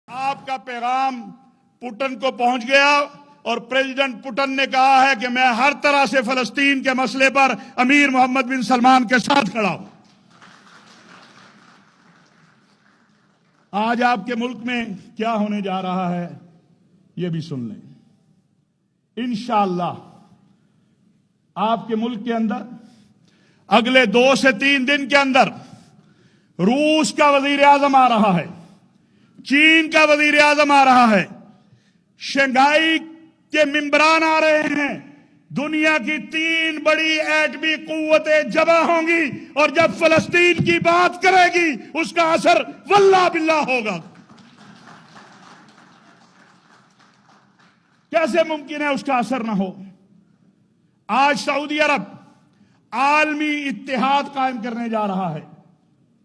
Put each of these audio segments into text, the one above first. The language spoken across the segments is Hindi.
आपका पैगाम पुतिन को पहुंच गया और प्रेसिडेंट पुतिन ने कहा है कि मैं हर तरह से फलस्तीन के मसले पर अमीर मोहम्मद बिन सलमान के साथ खड़ा हूं। आज आपके मुल्क में क्या होने जा रहा है यह भी सुन लें। इंशाअल्लाह आपके मुल्क के अंदर अगले 2 से 3 दिन के अंदर रूस का वजीर आजम आ रहा है, चीन का वजीर आजम आ रहा है, शंघाई के मिंबरान आ रहे हैं। दुनिया की 3 बड़ी एटमी कुव्वतें जमा होंगी और जब फलस्तीन की बात करेगी उसका असर वल्लाह बिल्लाह होगा। कैसे मुमकिन है उसका असर ना हो? आज सऊदी अरब आलमी इत्तेहाद कायम करने जा रहा है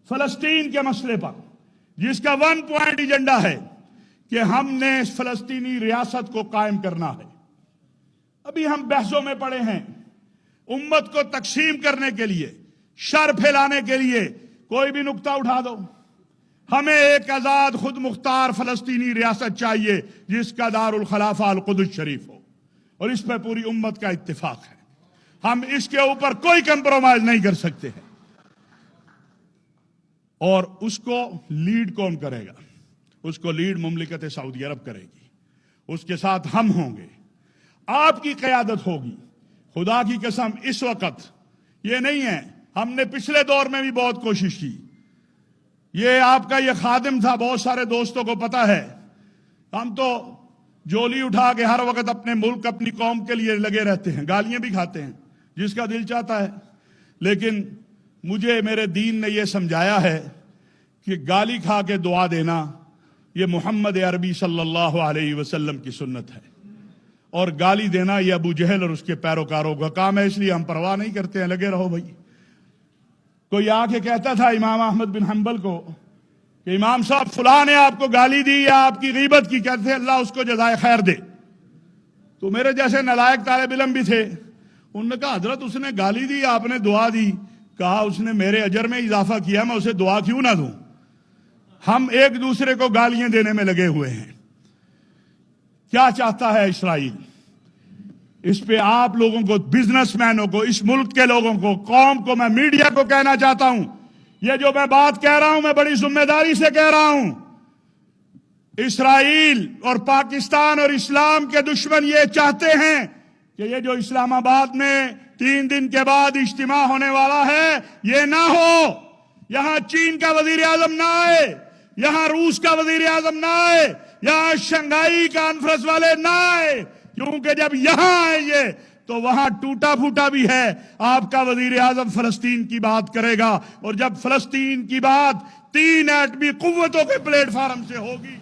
फलस्तीन के मसले पर, जिसका 1 पॉइंट एजेंडा है कि हमने फलस्तीनी रियासत को कायम करना है। अभी हम बहसों में पड़े हैं। उम्मत को तकसीम करने के लिए, शर फैलाने के लिए कोई भी नुक्ता उठा दो। हमें एक आजाद खुद मुख्तार फलस्तीनी रियासत चाहिए जिसका दारुल खलाफा अल कुद्स शरीफ हो, और इस पर पूरी उम्मत का इत्तेफाक है। हम इसके ऊपर कोई कंप्रोमाइज नहीं कर सकते हैं। और उसको लीड कौन करेगा? उसको लीड मुमलिकत सऊदी अरब करेगी, उसके साथ हम होंगे, आपकी क़यादत होगी। खुदा की कसम इस वक्त ये नहीं है, हमने पिछले दौर में भी बहुत कोशिश की। ये आपका ये खादिम था, बहुत सारे दोस्तों को पता है। हम तो जोली उठा के हर वक्त अपने मुल्क अपनी कौम के लिए लगे रहते हैं, गालियां भी खाते हैं जिसका दिल चाहता है। लेकिन मुझे मेरे दीन ने यह समझाया है कि गाली खा के दुआ देना यह मोहम्मद अरबी सल्लल्लाहु अलैहि वसल्लम की सुन्नत है, और गाली देना यह अबू जहल और उसके पैरोकारों का काम है। इसलिए हम परवाह नहीं करते हैं, लगे रहो भाई। कोई आके कहता था इमाम अहमद बिन हंबल को कि इमाम साहब फुला ने आपको गाली दी या आपकी गीबत की, कहते अल्लाह उसको जज़ाए खैर दे। तो मेरे जैसे नालायक तालिब इल्म भी थे, उन्होंने कहा हजरत उसने गाली दी, आपने दुआ दी। कहा उसने मेरे अजर में इजाफा किया, मैं उसे दुआ क्यों ना दूं? हम एक दूसरे को गालियां देने में लगे हुए हैं। क्या चाहता है इस्राइल? इस पे आप लोगों को, बिजनेसमैनों को, इस मुल्क के लोगों को, कौम को, मैं मीडिया को कहना चाहता हूं, यह जो मैं बात कह रहा हूं मैं बड़ी जिम्मेदारी से कह रहा हूं। इस्राइल और पाकिस्तान और इस्लाम के दुश्मन ये चाहते हैं कि ये जो इस्लामाबाद में 3 दिन के बाद इज्तिमा होने वाला है ये ना हो। यहां चीन का वजीर आजम ना आए, यहां रूस का वजीर आजम ना आए, यहां शंघाई कॉन्फ्रेंस वाले ना आए, क्योंकि जब यहां आएंगे तो वहां टूटा फूटा भी है आपका वजीर आजम फलस्तीन की बात करेगा, और जब फलस्तीन की बात 3 एटमी कुव्वतों के प्लेटफार्म से होगी